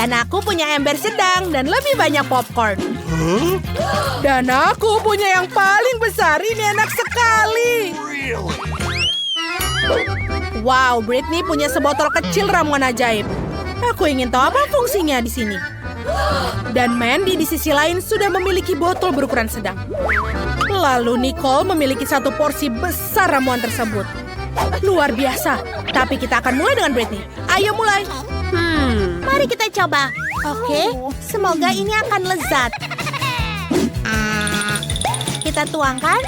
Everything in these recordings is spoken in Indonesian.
Dan aku punya ember sedang dan lebih banyak popcorn. Dan aku punya yang paling besar. Ini enak sekali. Wow, Britney punya sebotol kecil ramuan ajaib. Aku ingin tahu apa fungsinya di sini. Dan Mandy di sisi lain sudah memiliki botol berukuran sedang. Lalu Nicole memiliki satu porsi besar ramuan tersebut. Luar biasa. Tapi kita akan mulai dengan Britney. Ayo mulai. Mari kita coba. Oke, semoga ini akan lezat. Kita tuangkan.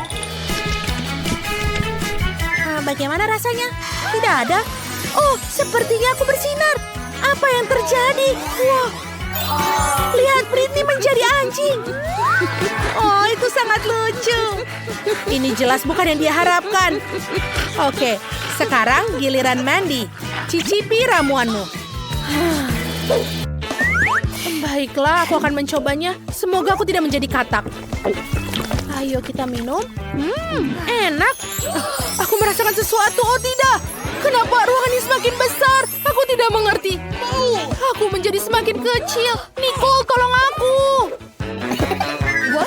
Bagaimana rasanya? Tidak ada. Oh, sepertinya aku bersinar. Apa yang terjadi? Wow. Lihat, Britney menjadi anjing. Oh, itu sangat lucu. Ini jelas bukan yang dia harapkan. Oke, sekarang giliran Mandy. Cicipi ramuanmu. Baiklah, aku akan mencobanya. Semoga aku tidak menjadi katak. Ayo kita minum. Enak. Aku merasakan sesuatu. Oh tidak. Kenapa ruangan ini semakin besar? Aku tidak mengerti. Aku menjadi semakin kecil. Nicole, tolong aku.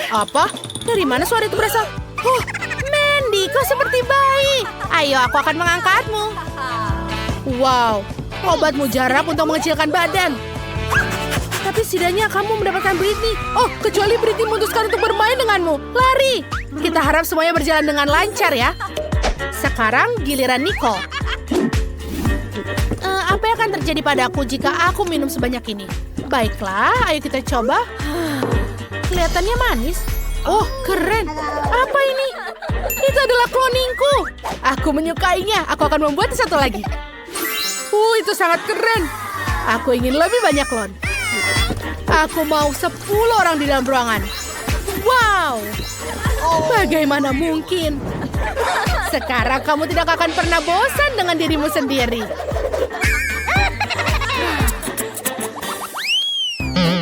Apa? Dari mana suara itu berasal? Oh, Mandy, kau seperti bayi. Ayo, aku akan mengangkatmu. Wow, obat mujarab untuk mengecilkan badan. Tapi setidaknya kamu mendapatkan Britney. Oh, kecuali Britney memutuskan untuk bermain denganmu. Lari. Kita harap semuanya berjalan dengan lancar ya. Sekarang giliran Nicole. Apa yang akan terjadi padaku jika aku minum sebanyak ini? Baiklah, ayo kita coba. Kelihatannya manis. Oh, keren. Apa ini? Itu adalah cloningku. Aku menyukainya. Aku akan membuat satu lagi. Itu sangat keren. Aku ingin lebih banyak clone. Aku mau 10 orang di dalam ruangan. Wow. Bagaimana mungkin? Sekarang kamu tidak akan pernah bosan dengan dirimu sendiri.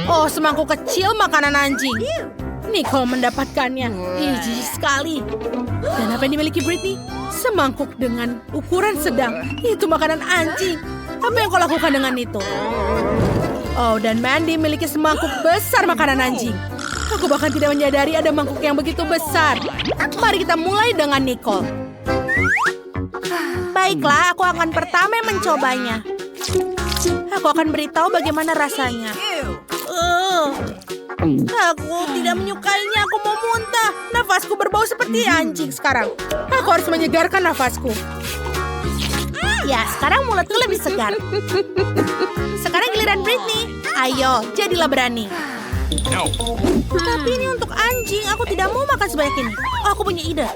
Oh, semangkuk kecil makanan anjing. Nicole mendapatkannya. Jijik sekali. Dan apa yang dimiliki Britney? Semangkuk dengan ukuran sedang. Itu makanan anjing. Apa yang kau lakukan dengan itu? Oh, dan Mandy memiliki semangkuk besar makanan anjing. Aku bahkan tidak menyadari ada mangkuk yang begitu besar. Mari kita mulai dengan Nicole. Baiklah, aku akan pertama mencobanya. Aku akan beritahu bagaimana rasanya. Aku tidak menyukainya. Aku mau muntah. Nafasku berbau seperti anjing sekarang. Aku harus menyegarkan nafasku. Ya, sekarang mulutku lebih segar. Sekarang giliran Britney. Ayo, jadilah berani. Tapi ini untuk anjing. Aku tidak mau makan sebanyak ini. Oh, aku punya ide.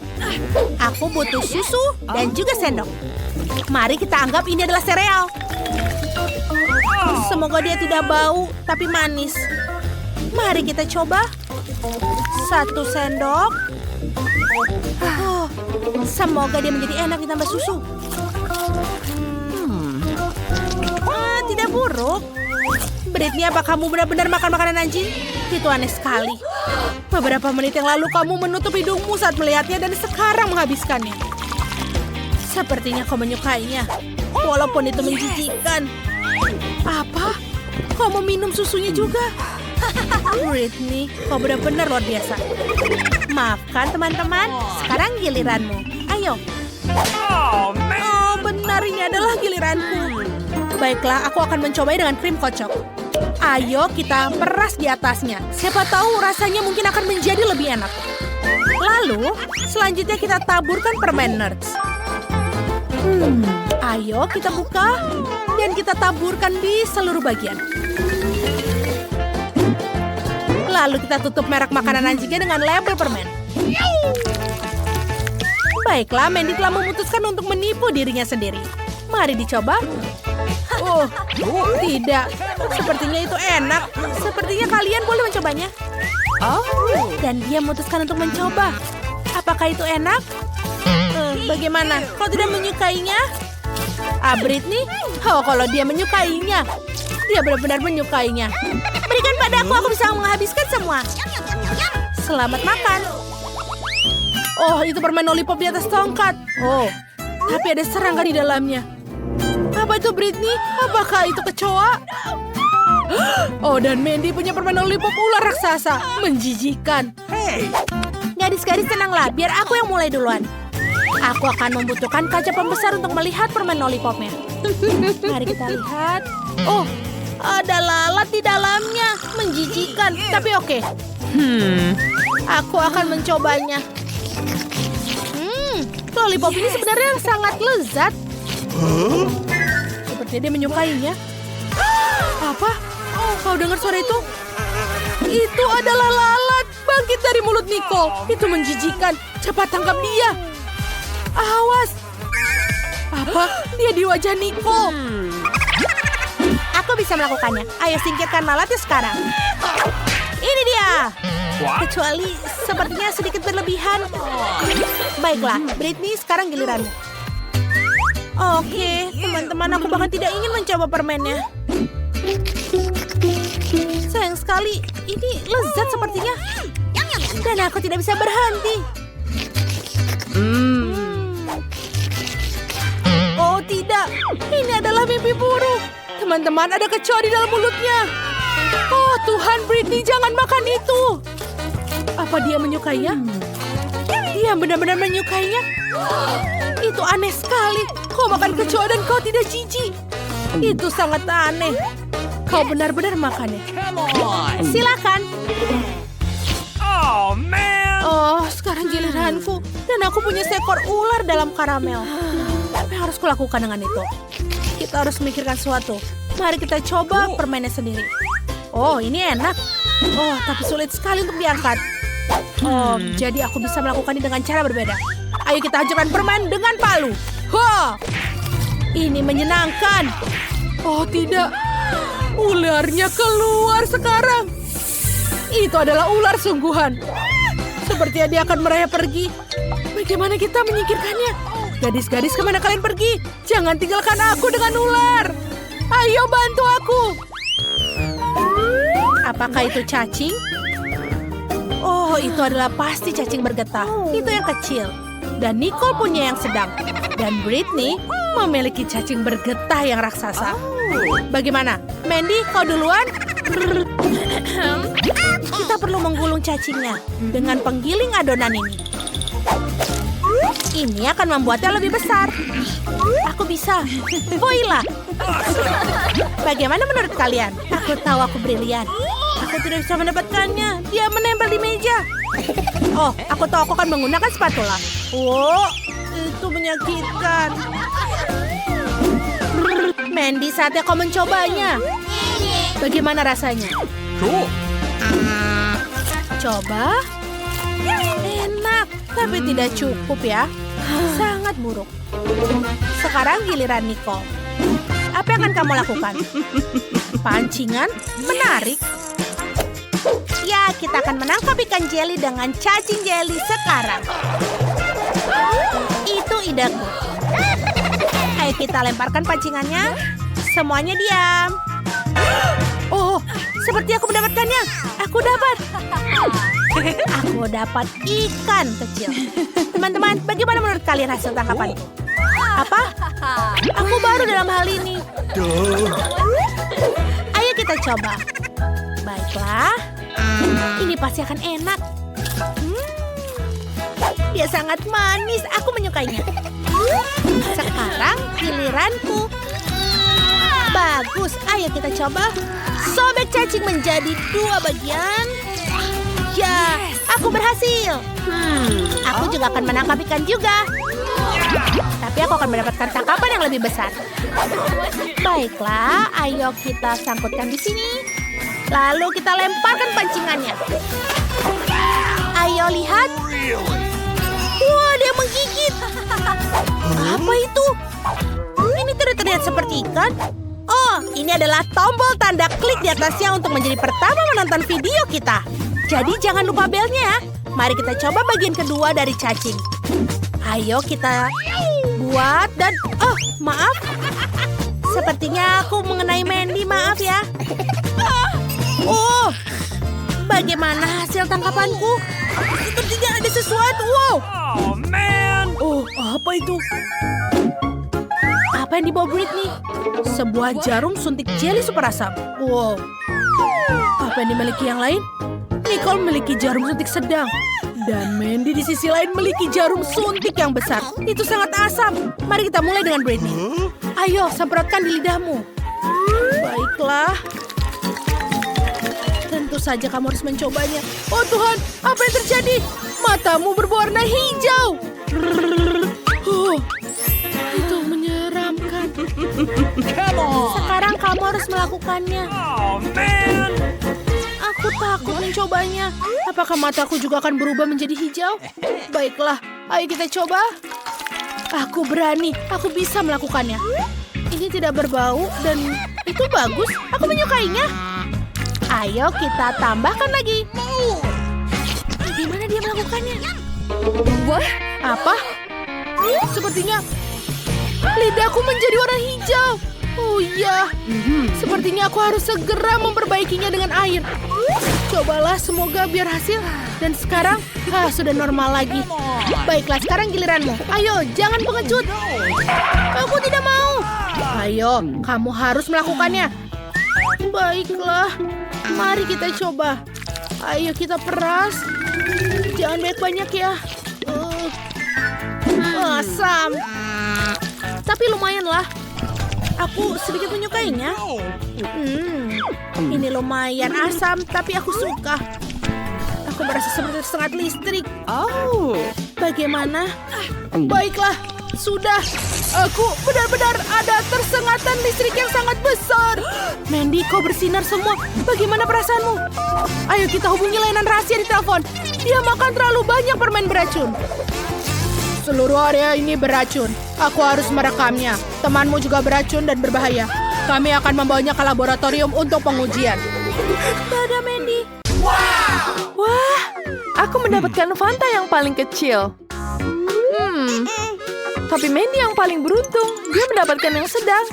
Aku butuh susu dan juga sendok. Mari kita anggap ini adalah sereal. Semoga dia tidak bau, tapi manis. Mari kita coba. 1 sendok. Oh, semoga dia menjadi enak ditambah susu. Tidak buruk. Britney, apa kamu benar-benar makan makanan anjing? Itu aneh sekali. Beberapa menit yang lalu kamu menutup hidungmu saat melihatnya dan sekarang menghabiskannya. Sepertinya kau menyukainya. Walaupun itu menjijikan. Apa? Kau mau minum susunya juga? Britney, kau benar-benar luar biasa. Maafkan teman-teman, sekarang giliranmu. Ayo. Oh, benar, ini adalah giliranku. Baiklah, aku akan mencobanya dengan krim kocok. Ayo kita peras di atasnya. Siapa tahu rasanya mungkin akan menjadi lebih enak. Lalu, selanjutnya kita taburkan permen Nerds. Ayo kita buka dan kita taburkan di seluruh bagian. Lalu kita tutup merek makanan anjingnya dengan label permen. Baiklah, Mandy telah memutuskan untuk menipu dirinya sendiri. Mari dicoba. Oh, tidak. Sepertinya itu enak. Sepertinya kalian boleh mencobanya. Dan dia memutuskan untuk mencoba. Apakah itu enak? Bagaimana? Kau tidak menyukainya? Britney? Oh, kalau dia menyukainya. Dia benar-benar menyukainya. Berikan padaku, aku bisa menghabiskan semua. Selamat makan. Oh, itu permen lollipop di atas tongkat. Oh, tapi ada serangga di dalamnya. Apa itu, Britney? Apakah itu kecoa? Oh, dan Mandy punya permen lollipop ular raksasa. Menjijikan. Gadis-gadis tenanglah, biar aku yang mulai duluan. Aku akan membutuhkan kaca pembesar untuk melihat permen lollipopnya. Mari kita lihat. Oh, ada lalat di dalamnya. Menjijikan, tapi oke. Aku akan mencobanya. Lollipop ini sebenarnya sangat lezat. Sepertinya dia menyukainya. Apa? Kau dengar suara itu? Itu adalah lalat bangkit dari mulut Nicole. Itu menjijikan. Cepat tangkap dia. Awas. Apa? Dia di wajah Nicole. Aku bisa melakukannya. Ayo singkirkan lalatnya sekarang. Ini dia. Kecuali sepertinya sedikit berlebihan. Baiklah, Britney, sekarang giliranmu. Oke, teman-teman, aku bahkan tidak ingin mencoba permennya. Sayang sekali, ini lezat sepertinya. Dan aku tidak bisa berhenti. Oh tidak, ini adalah mimpi buruk. Teman-teman, ada kecoa di dalam mulutnya. Oh Tuhan, Britney, jangan makan itu. Apa dia menyukainya? Dia benar-benar menyukainya. Itu aneh sekali. Kau makan kecoa dan kau tidak jijik. Itu sangat aneh. Kau benar-benar makannya. Silakan. Oh, sekarang giliranku. Dan aku punya seekor ular dalam karamel. Apa yang harus kulakukan dengan itu? Kita harus memikirkan sesuatu. Mari kita coba permennya sendiri. Oh, ini enak. Oh, tapi sulit sekali untuk diangkat. Oh, jadi aku bisa melakukannya dengan cara berbeda. Ayo kita hancurkan permen dengan palu. Wah, ini menyenangkan. Oh tidak, ularnya keluar sekarang. Itu adalah ular sungguhan. Sepertinya dia akan merayap pergi. Bagaimana kita menyingkirkannya? Gadis-gadis, kemana kalian pergi? Jangan tinggalkan aku dengan ular. Ayo bantu aku. Apakah itu cacing? Oh, itu adalah pasti cacing bergetah. Itu yang kecil. Dan Nicole punya yang sedang. Dan Britney memiliki cacing bergetah yang raksasa. Bagaimana? Mandy, kau duluan? Kita perlu menggulung cacingnya dengan penggiling adonan ini. Ini akan membuatnya lebih besar. Aku bisa. Voila. Bagaimana menurut kalian? Aku tahu aku brilian. Aku tidak bisa mendapatkannya. Dia menempel di meja. Oh, aku tahu aku akan menggunakan spatula. Wow, itu menyakitkan. Mandy, saatnya kau mencobanya. Bagaimana rasanya? Coba. Enak, tapi tidak cukup ya. Sangat buruk. Sekarang giliran Nicole. Apa yang akan kamu lakukan? Pancingan? Menarik. Ya, kita akan menangkap ikan jeli dengan cacing jeli sekarang. Itu ideku. Ayo kita lemparkan pancingannya. Semuanya diam. Oh, seperti aku mendapatkannya. Aku dapat. Aku dapat ikan kecil. Teman-teman, bagaimana menurut kalian hasil tangkapanku? Apa? Aku baru dalam hal ini. Ayo kita coba. Baiklah. Ini pasti akan enak. Dia sangat manis. Aku menyukainya. Sekarang giliranku. Bagus. Ayo kita coba. Sobek cacing menjadi 2 bagian. Ya, aku berhasil. Aku juga akan menangkap ikan juga. Tapi aku akan mendapatkan tangkapan yang lebih besar. Baiklah, ayo kita sangkutkan di sini. Lalu kita lemparkan pancingannya. Ayo lihat. Wah, dia menggigit. Apa itu? Ini tidak terlihat seperti ikan. Oh, ini adalah tombol tanda klik di atasnya untuk menjadi pertama menonton video kita. Jadi jangan lupa belnya ya. Mari kita coba bagian kedua dari cacing. Ayo kita buat dan... Oh, maaf. Sepertinya aku mengenai Mandy, maaf ya. Oh, bagaimana hasil tangkapanku? Sepertinya ada sesuatu. Wow. Oh, man. Oh, apa itu? Apa Apa yang dibawa Britney? Sebuah jarum suntik jeli super asam. Wow. Apa yang dimiliki yang lain? Nicole memiliki jarum suntik sedang. Dan Mandy di sisi lain memiliki jarum suntik yang besar. Itu sangat asam. Mari kita mulai dengan Britney. Ayo, semprotkan di lidahmu. Baiklah. Tentu saja kamu harus mencobanya. Oh Tuhan, apa yang terjadi? Matamu berwarna hijau. Oh, itu menyeramkan. Sekarang kamu harus melakukannya. Oh, man. Aku takut mencobanya. Apakah mataku juga akan berubah menjadi hijau? Baiklah, ayo kita coba. Aku berani, aku bisa melakukannya. Ini tidak berbau dan itu bagus. Aku menyukainya. Ayo kita tambahkan lagi. Gimana dia melakukannya? Wah, apa? Sepertinya lidahku menjadi warna hijau. Oh iya, sepertinya aku harus segera memperbaikinya dengan air. Cobalah, semoga biar hasil. Dan sekarang, sudah normal lagi. Baiklah, sekarang giliranmu. Ayo, jangan pengecut. Aku tidak mau. Ayo, kamu harus melakukannya. Baiklah, mari kita coba. Ayo kita peras. Jangan banyak-banyak ya. Asam. Tapi lumayan lah. Aku sedikit menyukainya. Ini lumayan asam, tapi aku suka. Aku merasa seperti tersengat listrik. Oh, bagaimana? Baiklah, sudah. Aku benar-benar ada tersengatan listrik yang sangat besar. Mandy, kau bersinar semua. Bagaimana perasaanmu? Ayo kita hubungi layanan rahasia di telepon. Dia makan terlalu banyak permen beracun. Seluruh area ini beracun. Aku harus merekamnya. Temanmu juga beracun dan berbahaya. Kami akan membawanya ke laboratorium untuk pengujian. Dadah, Mandy. Wah, aku mendapatkan Fanta yang paling kecil. Tapi Mandy yang paling beruntung. Dia mendapatkan yang sedang.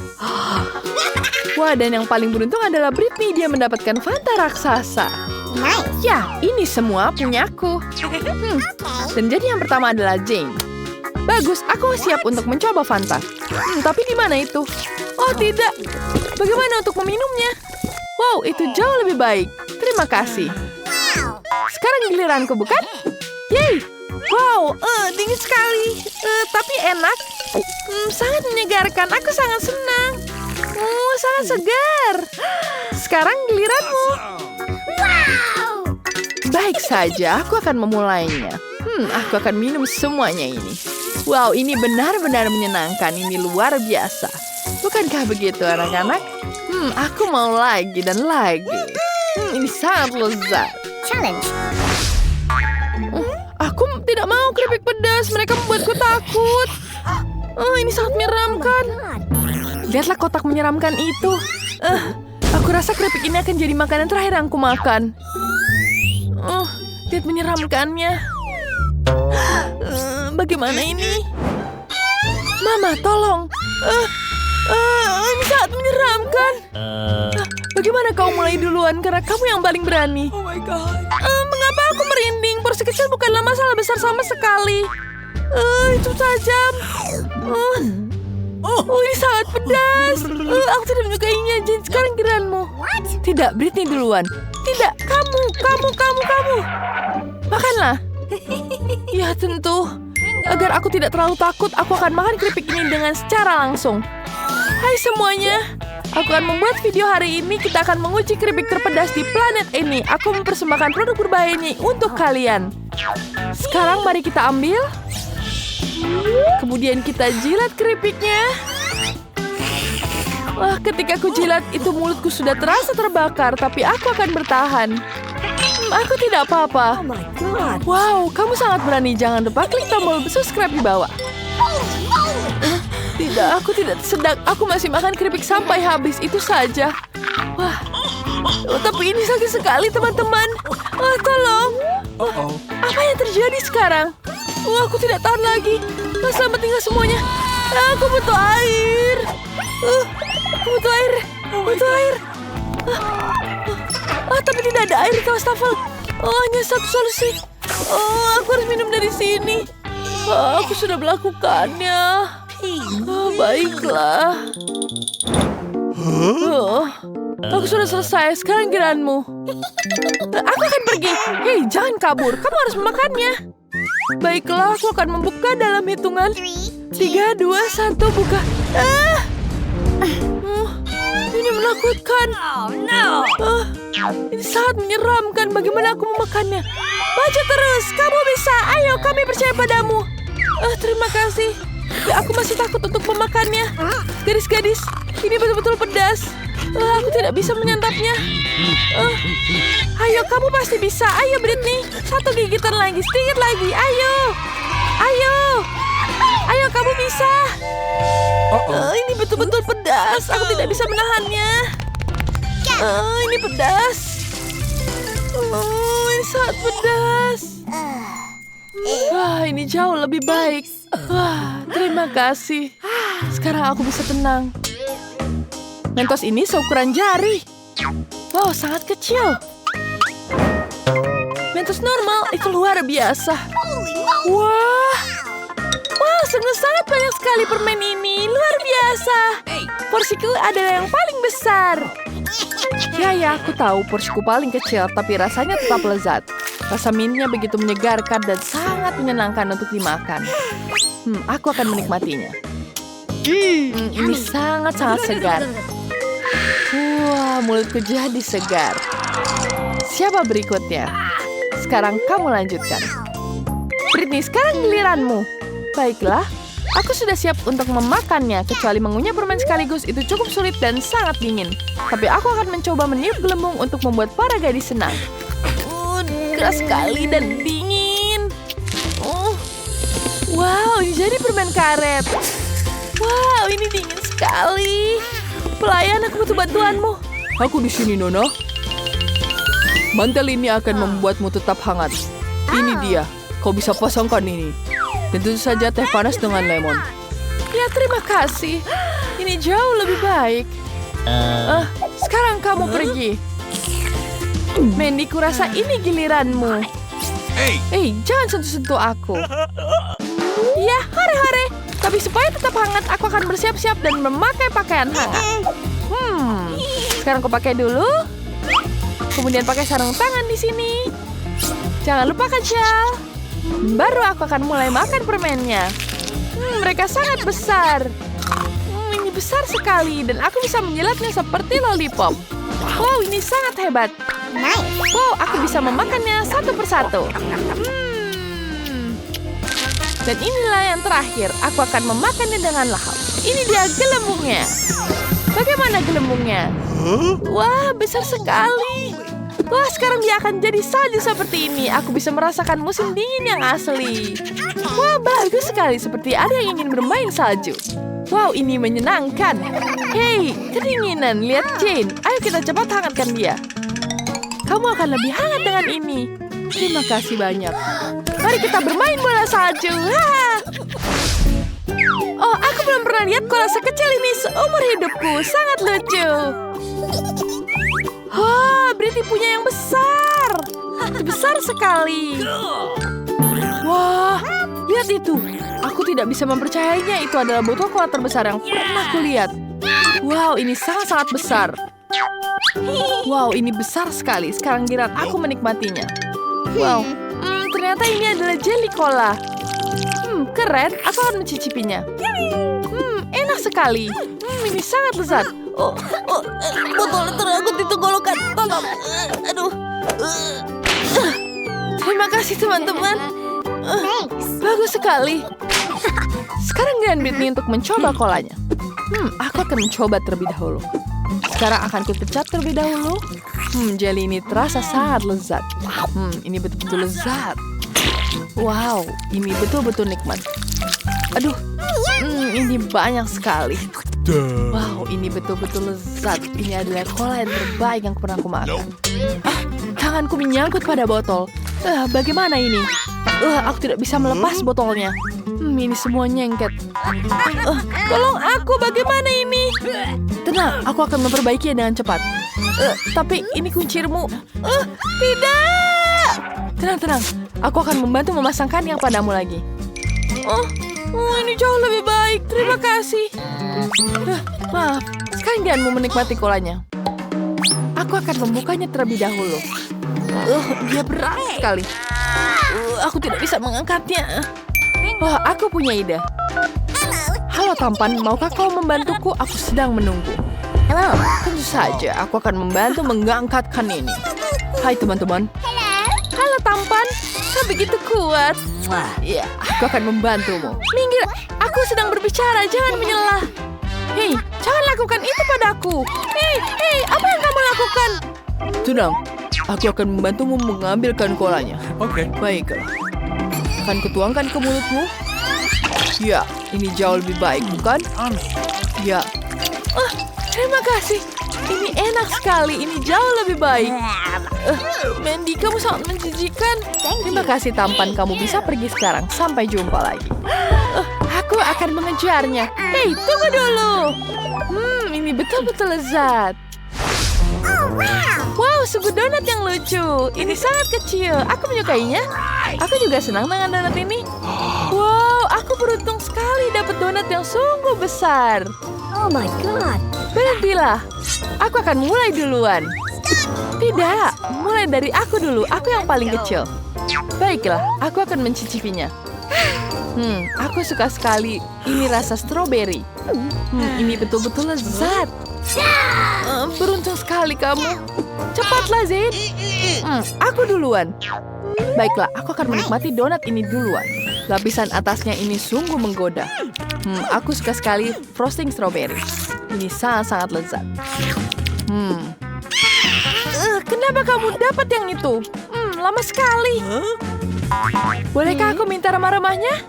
Wah, dan yang paling beruntung adalah Britney. Dia mendapatkan Fanta raksasa. Ya, ini semua punyaku. Dan jadi yang pertama adalah Jane. Bagus, aku siap untuk mencoba Fanta. Tapi di mana itu? Oh, tidak. Bagaimana untuk meminumnya? Wow, itu jauh lebih baik. Terima kasih. Sekarang giliranku, bukan? Yeay! Wow, dingin sekali. Tapi enak. Sangat menyegarkan. Aku sangat senang. Sangat segar. Sekarang giliranmu. Baik saja, aku akan memulainya. Aku akan minum semuanya ini. Wow, ini benar-benar menyenangkan. Ini luar biasa. Bukankah begitu, anak-anak? Aku mau lagi dan lagi. Ini sangat lezat. Challenge. Aku tidak mau keripik pedas. Mereka membuatku takut. Ini sangat menyeramkan. Lihatlah kotak menyeramkan itu. Aku rasa keripik ini akan jadi makanan terakhir yang aku makan. Lihat menyeramkannya. Bagaimana ini? Mama, tolong. Ini sangat menyeramkan. Bagaimana kau mulai duluan? Karena kamu yang paling berani. Oh my God. Mengapa aku merinding? Porsi kecil bukanlah masalah besar sama sekali. Itu tajam. Ini sangat pedas. Aku tidak menyukainya. Jane, sekarang giliranmu. Tidak, Britney duluan. Tidak, kamu. Makanlah. Ya, tentu. Agar aku tidak terlalu takut, aku akan makan keripik ini dengan secara langsung. Hai semuanya. Aku akan membuat video hari ini. Kita akan menguji keripik terpedas di planet ini. Aku mempersembahkan produk berbahaya ini untuk kalian. Sekarang mari kita ambil. Kemudian kita jilat keripiknya. Wah, ketika aku jilat, itu mulutku sudah terasa terbakar. Tapi aku akan bertahan. Aku tidak apa-apa. Oh my God. Wow, kamu sangat berani. Jangan lupa klik tombol subscribe di bawah. Tidak, aku tidak sedang. Aku masih makan keripik sampai habis. Itu saja. Wah, tapi ini sakit sekali, teman-teman. Tolong. Apa yang terjadi sekarang? Aku tidak tahan lagi. Selamat tinggal semuanya. Aku butuh air. Aku butuh air. Tapi tidak ada air di wastafel. Hanya satu solusi. Aku harus minum dari sini. Aku sudah melakukannya. Baiklah. Aku sudah selesai. Sekarang giliranmu. Aku akan pergi. Hei, jangan kabur. Kamu harus memakannya. Baiklah, aku akan membuka dalam hitungan 3, 2, 1, buka. Ini menakutkan. Ini sangat menyeramkan. Bagaimana aku memakannya? Maju terus, kamu bisa. Ayo, kami percaya padamu. Terima kasih. Tapi aku masih takut untuk memakannya. Gadis-gadis, ini betul-betul pedas. Aku tidak bisa menyantapnya. Ayo, kamu pasti bisa. Ayo, Britney. 1 gigitan lagi, sedikit lagi. Ayo. Ayo. Ayo, kamu bisa. Ini betul-betul pedas. Aku tidak bisa menahannya. Ini pedas. Ini sangat pedas. Ini jauh lebih baik. Terima kasih. Sekarang aku bisa tenang. Mentos ini seukuran jari. Wow, sangat kecil. Mentos normal itu luar biasa. Wah, sungguh sangat banyak sekali permen ini. Luar biasa. Porsiku adalah yang paling besar. Ya, aku tahu porsiku paling kecil, tapi rasanya tetap lezat. Rasa mintnya begitu menyegarkan dan sangat menyenangkan untuk dimakan. Aku akan menikmatinya. Ini sangat-sangat segar. Wah, mulutku jadi segar. Siapa berikutnya? Sekarang kamu lanjutkan. Britney, sekarang giliranmu. Baiklah, aku sudah siap untuk memakannya. Kecuali mengunyah permen sekaligus itu cukup sulit dan sangat dingin. Tapi aku akan mencoba meniup gelembung untuk membuat para gadis senang. Keras sekali dan dingin. Wow, ini jadi permen karet. Wow, ini dingin sekali. Pelayan, aku butuh bantuanmu. Aku di sini, Nona. Mantel ini akan membuatmu tetap hangat. Ini dia. Kau bisa pasangkan ini. Dan tentu saja teh panas dengan lemon. Ya, terima kasih. Ini jauh lebih baik. Sekarang kamu pergi. Mandy, kurasa ini giliranmu. Hey, jangan sentuh-sentuh aku. Ya, hore-hore. Tapi supaya tetap hangat, aku akan bersiap-siap dan memakai pakaian hangat. Sekarang aku pakai dulu. Kemudian pakai sarung tangan di sini. Jangan lupakan shawl. Baru aku akan mulai makan permennya. Mereka sangat besar. Ini besar sekali dan aku bisa menjilatnya seperti lollipop. Wow, ini sangat hebat. Wow, aku bisa memakannya satu persatu. Dan inilah yang terakhir. Aku akan memakannya dengan lahap. Ini dia gelembungnya. Bagaimana gelembungnya? Wah, besar sekali. Wah, sekarang dia akan jadi salju seperti ini. Aku bisa merasakan musim dingin yang asli. Wah, bagus sekali. Seperti ada yang ingin bermain salju. Wow, ini menyenangkan. Hei, kedinginan. Lihat Jane. Ayo kita cepat hangatkan dia. Kamu akan lebih hangat dengan ini. Terima kasih banyak. Mari kita bermain bola salju. Oh, aku belum pernah lihat koala sekecil ini seumur hidupku. Sangat lucu. Britney punya yang besar. Besar sekali. Wah, lihat itu. Aku tidak bisa mempercayainya. Itu adalah botol koala terbesar yang pernah kulihat. Wow, ini sangat-sangat besar. Wow, ini besar sekali. Sekarang giliran aku menikmatinya. Wow, ternyata ini adalah jelly cola. Keren. Aku akan mencicipinya. Enak sekali. Ini sangat lezat. Botolnya terangkut di tenggorokan. Tolong. Aduh. Terima kasih teman-teman. Bagus sekali. Sekarang giliran Britney untuk mencoba kolanya. Aku akan mencoba terlebih dahulu. Sekarang akan kupecat terlebih dahulu. Jelly ini terasa sangat lezat. Ini betul-betul lezat. Wow, ini betul-betul nikmat. Aduh, ini banyak sekali. Wow, ini betul-betul lezat. Ini adalah cola yang terbaik yang pernah aku makan. Tanganku menyangkut pada botol. Bagaimana ini? Aku tidak bisa melepas botolnya. Ini semua nyengket. Tolong aku, bagaimana ini? Tenang, aku akan memperbaikinya dengan cepat. Tapi ini kuncirmu. Tidak! Tenang. Aku akan membantu memasangkannya padamu lagi. Oh, ini jauh lebih baik. Terima kasih. Maaf, sekarang jangan mau menikmati kolanya. Aku akan membukanya terlebih dahulu. Dia berat sekali. Aku tidak bisa mengangkatnya. Wah, aku punya ide. Halo tampan, maukah kau membantuku? Aku sedang menunggu. Tentu saja, aku akan membantu mengangkatkan ini. Hai teman-teman. Halo tampan, kau begitu kuat. Ya, aku akan membantumu. Minggir, aku sedang berbicara, jangan menyelah. Hei, jangan lakukan itu padaku. Hei, apa yang kamu lakukan? Tenang, aku akan membantumu mengambilkan kolanya. Oke. Baiklah. Akan kutuangkan ke mulutmu. Ya, ini jauh lebih baik, bukan? Ya. Terima kasih. Ini enak sekali. Ini jauh lebih baik. Mandy, kamu sangat menjijikan. Terima kasih tampan. Kamu bisa pergi sekarang. Sampai jumpa lagi. Aku akan mengejarnya. Hei, tunggu dulu. Ini betul-betul lezat. Wow, sugu donat yang lucu. Ini sangat kecil. Aku menyukainya. Aku juga senang dengan donat ini. Wow, aku beruntung sekali dapat donat yang sungguh besar. Oh my god. Berhentilah. Aku akan mulai duluan. Tidak, mulai dari aku dulu. Aku yang paling kecil. Baiklah, aku akan mencicipinya. Aku suka sekali. Ini rasa stroberi. Ini betul-betul lezat. Beruntung sekali kamu. Cepatlah, Zain. Aku duluan. Baiklah, aku akan menikmati donat ini duluan. Lapisan atasnya ini sungguh menggoda. Aku suka sekali frosting strawberry. Ini sangat-sangat lezat. Kenapa kamu dapat yang itu? Lama sekali. Bolehkah aku minta remah-remahnya?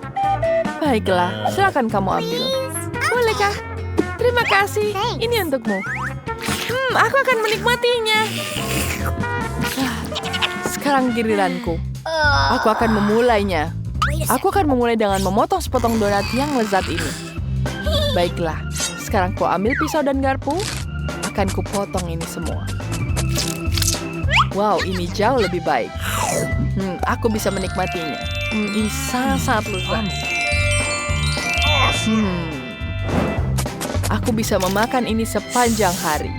Baiklah, silakan kamu ambil. Bolehkah? Terima kasih. Ini untukmu. Aku akan menikmatinya. Sekarang giliranku. Aku akan memulainya. Aku akan memulai dengan memotong sepotong donat yang lezat ini. Baiklah, sekarang ku ambil pisau dan garpu. Akan kupotong ini semua. Wow, ini jauh lebih baik. Aku bisa menikmatinya. Ini sangat-sangat lezat. Aku bisa memakan ini sepanjang hari.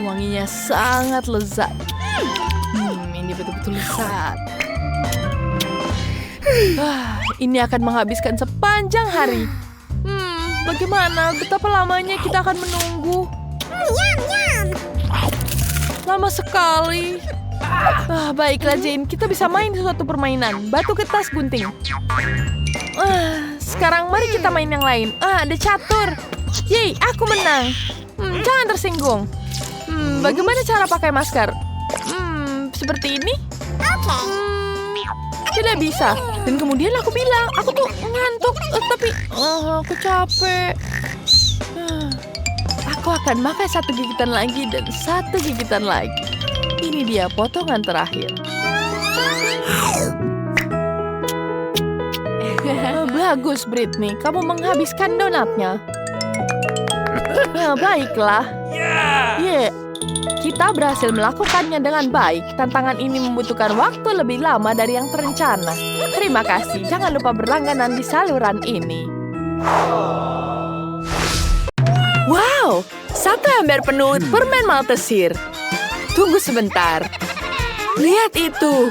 Wanginya sangat lezat. Ini betul-betul lezat. Ini akan menghabiskan sepanjang hari. Bagaimana? Betapa lamanya kita akan menunggu? Lama sekali. Baiklah, Jane. Kita bisa main suatu permainan. Batu kertas gunting. Sekarang mari kita main yang lain. Ada catur. Yeay, aku menang. Jangan tersinggung. Bagaimana cara pakai masker? Seperti ini? Tidak bisa. Dan kemudian aku bilang, aku tuh ngantuk. Tapi aku capek. Aku akan makan satu gigitan lagi dan satu gigitan lagi. Ini dia potongan terakhir. Bagus, Britney. Kamu menghabiskan donatnya. Baiklah. Kita berhasil melakukannya dengan baik. Tantangan ini membutuhkan waktu lebih lama dari yang terencana. Terima kasih. Jangan lupa berlangganan di saluran ini. Wow, satu ember penuh permen Maltesir. Tunggu sebentar. Lihat itu.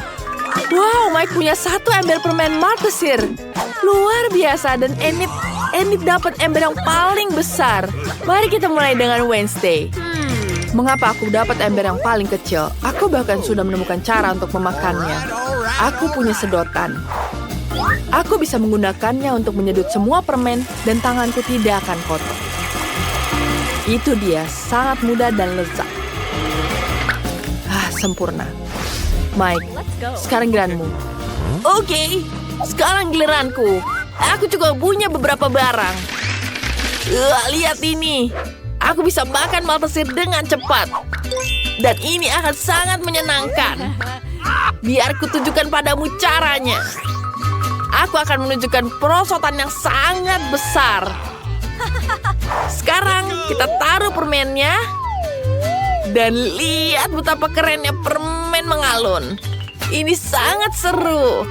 Wow, Mike punya satu ember permen Maltesir. Luar biasa dan Enid dapat ember yang paling besar. Mari kita mulai dengan Wednesday. Mengapa aku dapat ember yang paling kecil? Aku bahkan sudah menemukan cara untuk memakannya. Aku punya sedotan. Aku bisa menggunakannya untuk menyedot semua permen dan tanganku tidak akan kotor. Itu dia, sangat mudah dan lezat. Sempurna. Mike, sekarang giliranmu. Oke, sekarang giliranku. Aku juga punya beberapa barang. Lihat ini. Aku bisa makan Maltesir dengan cepat. Dan ini akan sangat menyenangkan. Biar kutunjukkan padamu caranya. Aku akan menunjukkan perosotan yang sangat besar. Sekarang kita taruh permennya. Dan lihat betapa kerennya permen mengalun. Ini sangat seru.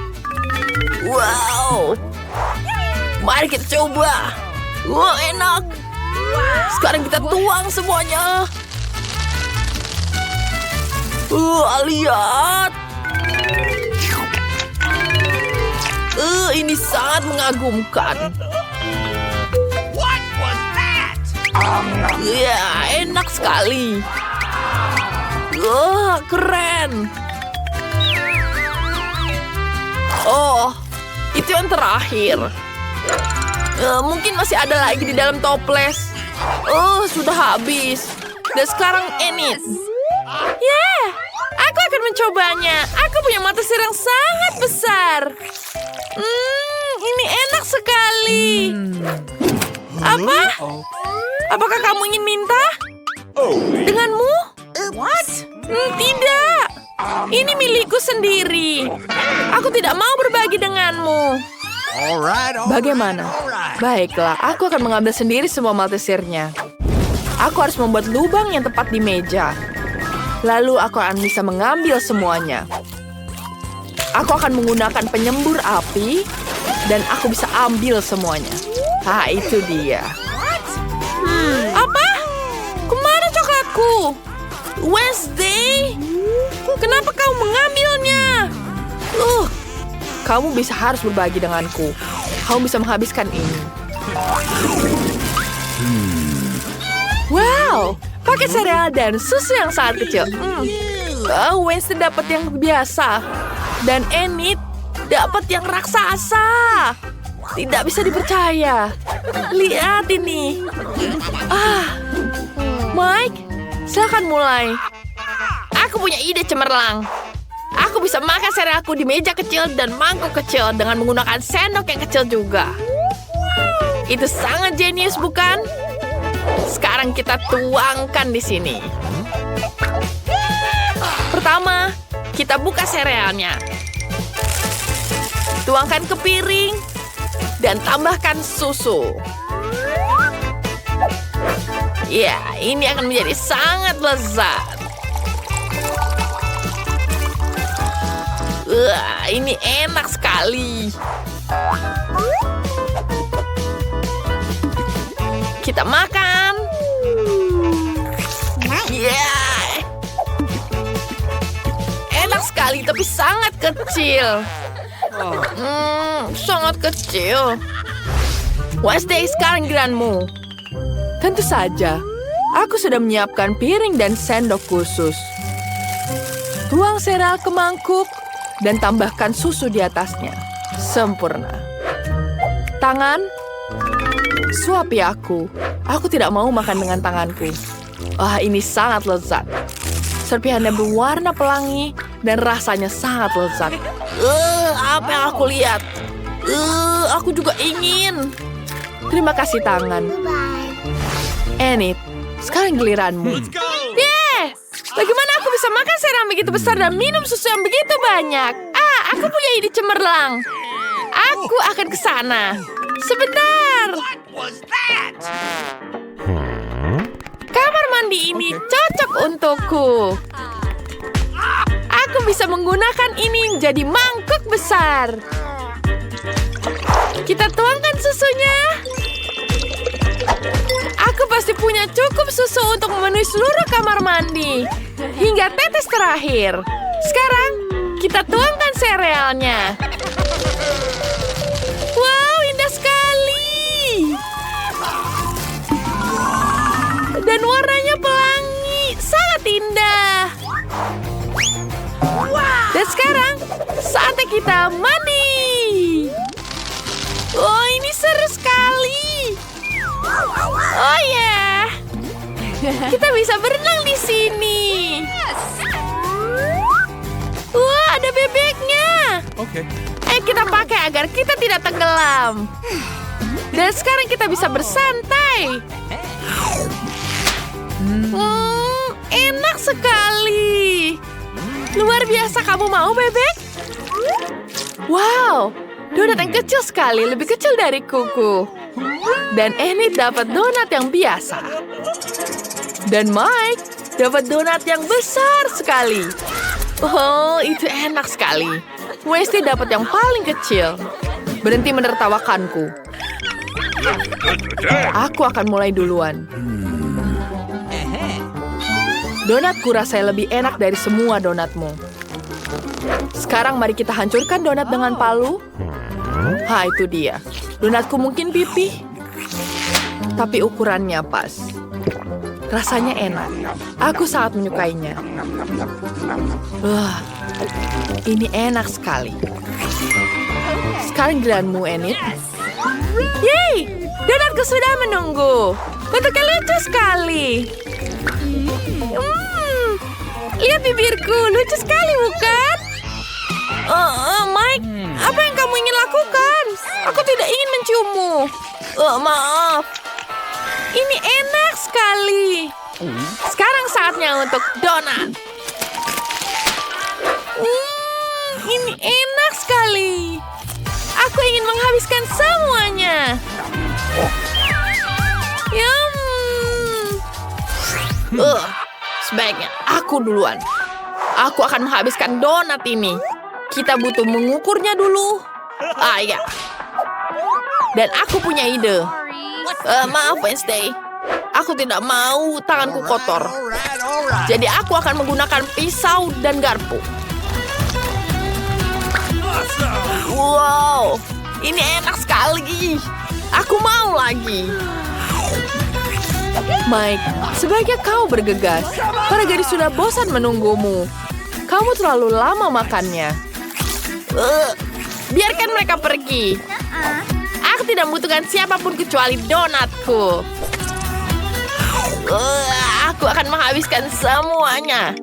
Wow. Mari kita coba. Wah, enak. Sekarang kita tuang semuanya. Lihat. Ini sangat mengagumkan. Ya, enak sekali. Keren. Oh, itu yang terakhir. Mungkin masih ada lagi di dalam toples. Sudah habis. Dan sekarang Enid. Aku akan mencobanya. Aku punya mata sihir yang sangat besar. Ini enak sekali. Apa? Apakah kamu ingin minta? Denganmu? What? Tidak. Ini milikku sendiri. Aku tidak mau berbagi denganmu. Bagaimana? Baiklah, aku akan mengambil sendiri semua mata sihirnya. Aku harus membuat lubang yang tepat di meja. Lalu aku akan bisa mengambil semuanya. Aku akan menggunakan penyembur api. Dan aku bisa ambil semuanya. Itu dia. Apa? Kemana coklatku? Wednesday? Kenapa kau mengambilnya? Kamu harus berbagi denganku. Kamu bisa menghabiskan ini. Wow, pakai sereal dan susu yang sangat kecil. Wednesday dapat yang biasa. Dan Enid dapat yang raksasa. Tidak bisa dipercaya. Lihat ini. Mike, silakan mulai. Aku punya ide cemerlang. Aku bisa makan serealku di meja kecil dan mangkuk kecil dengan menggunakan sendok yang kecil juga. Itu sangat jenius, bukan? Sekarang kita tuangkan di sini. Pertama, kita buka serealnya. Tuangkan ke piring dan tambahkan susu. Ya, ini akan menjadi sangat lezat. Ini enak sekali. Kita makan. Enak sekali, tapi sangat kecil. Sangat kecil. Wednesday, sekarang giliranmu. Tentu saja. Aku sudah menyiapkan piring dan sendok khusus. Tuang sereal ke mangkuk dan tambahkan susu di atasnya. Sempurna. Tangan. Suapi aku. Aku tidak mau makan dengan tanganku. Ini sangat lezat. Serpihannya berwarna pelangi dan rasanya sangat lezat. Apa yang aku lihat? Aku juga ingin. Terima kasih tangan. Enid, sekarang giliranmu. Bagaimana aku bisa makan sereal begitu besar dan minum susu yang begitu banyak? Aku punya ide cemerlang. Aku akan ke sana. Sebentar. Kamar mandi ini cocok untukku. Aku bisa menggunakan ini menjadi mangkuk besar. Kita tuangkan susunya. Aku pasti punya cukup susu untuk memenuhi seluruh kamar mandi. Hingga tetes terakhir. Sekarang, kita tuangkan serealnya. Wow, indah sekali. Dan warnanya pelangi. Sangat indah. Dan sekarang, saatnya kita mandi. Ini seru sekali. Kita bisa berenang di sini. Wah, ada bebeknya. Kita pakai agar kita tidak tenggelam. Dan sekarang kita bisa bersantai. Enak sekali. Luar biasa, kamu mau, bebek? Wow, donat yang kecil sekali, lebih kecil dari kuku. Dan Enid dapat donat yang biasa. Dan Mike dapat donat yang besar sekali. Itu enak sekali. Wednesday dapat yang paling kecil. Berhenti menertawakanku. Aku akan mulai duluan. Donatku rasanya lebih enak dari semua donatmu. Sekarang mari kita hancurkan donat dengan palu. Itu dia. Donatku mungkin pipih, tapi ukurannya pas. Rasanya enak. Aku sangat menyukainya. Ini enak sekali. Sekarang giliranmu, Enid. Yeay! Donatku sudah menunggu. Bentuknya lucu sekali. Lihat bibirku, lucu sekali bukan? Mike, apa yang kamu ingin lakukan? Aku tidak ingin menciummu. Maaf. Ini enak sekali. Sekarang saatnya untuk donat. Ini enak sekali. Aku ingin menghabiskan semuanya. Sebaiknya aku duluan. Aku akan menghabiskan donat ini. Kita butuh mengukurnya dulu. Ya. Dan aku punya ide. Maaf, Wednesday. Aku tidak mau tanganku kotor. Jadi aku akan menggunakan pisau dan garpu. Wow, ini enak sekali. Aku mau lagi. Mike, sebaiknya kau bergegas. Para gadis sudah bosan menunggumu. Kamu terlalu lama makannya. Biarkan mereka pergi. Aku tidak membutuhkan siapapun kecuali donatku. Aku akan menghabiskan semuanya.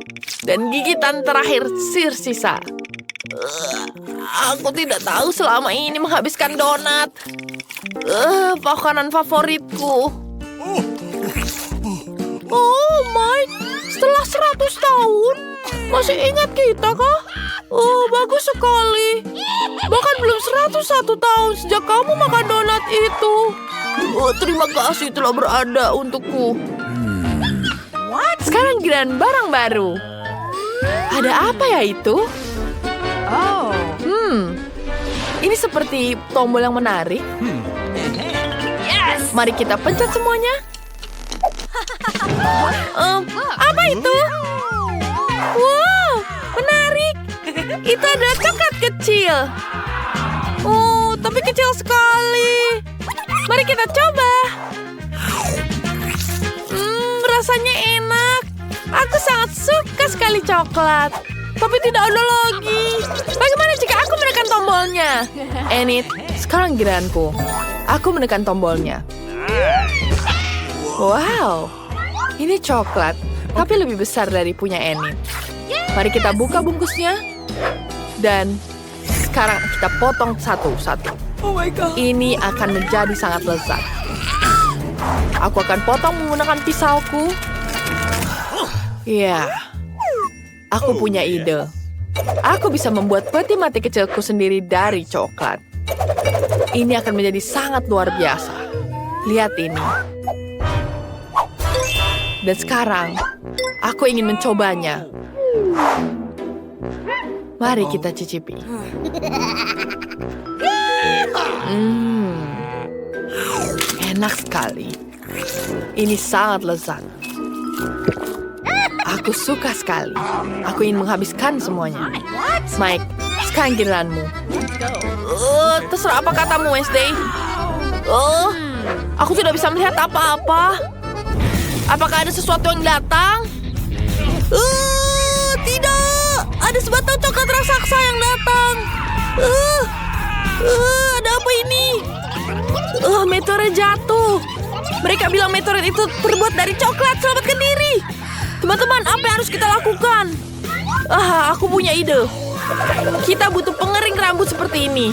Dan gigitan terakhir sisa. Aku tidak tahu selama ini menghabiskan donat. Makanan favoritku. Oh, Mike, setelah 100 tahun, masih ingat kita kah? Bagus sekali. Bahkan belum 101 tahun sejak kamu makan donat itu. Terima kasih telah berada untukku. Sekarang giliran barang baru. Ada apa ya itu? Ini seperti tombol yang menarik. Mari kita pencet semuanya. Apa itu? Wow, menarik. Itu adalah coklat kecil. Tapi kecil sekali. Mari kita coba. Rasanya enak. Aku sangat suka sekali coklat. Tapi tidak ada lagi. Bagaimana jika aku menekan tombolnya? Enid, sekarang giliranku. Aku menekan tombolnya. Wow, ini coklat, tapi lebih besar dari punya Enid. Mari kita buka bungkusnya. Dan sekarang kita potong satu-satu. Oh my God. Ini akan menjadi sangat lezat. Aku akan potong menggunakan pisauku. Ya, aku punya ide. Aku bisa membuat peti mati kecilku sendiri dari coklat. Ini akan menjadi sangat luar biasa. Lihat ini. Dan sekarang, aku ingin mencobanya. Mari kita cicipi. Enak sekali. Ini sangat lezat. Aku suka sekali. Aku ingin menghabiskan semuanya. Mike, sekarang giliranmu. Terserah apa katamu, Wednesday. Aku tidak bisa melihat apa-apa. Apakah ada sesuatu yang datang? Tidak. Ada sebatang coklat raksasa yang datang. Ada apa ini? Meteorit jatuh. Mereka bilang meteorit itu terbuat dari coklat. Selamatkan diri. Teman-teman, apa yang harus kita lakukan? Aku punya ide. Kita butuh pengering rambut seperti ini.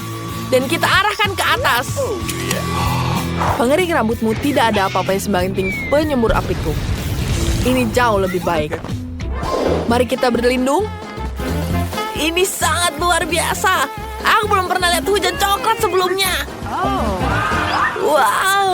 Dan kita arahkan ke atas. Pengering rambutmu tidak ada apa-apa yang sebanding penyemur apiku. Ini jauh lebih baik. Mari kita berlindung. Ini sangat luar biasa. Aku belum pernah lihat hujan coklat sebelumnya. Wow.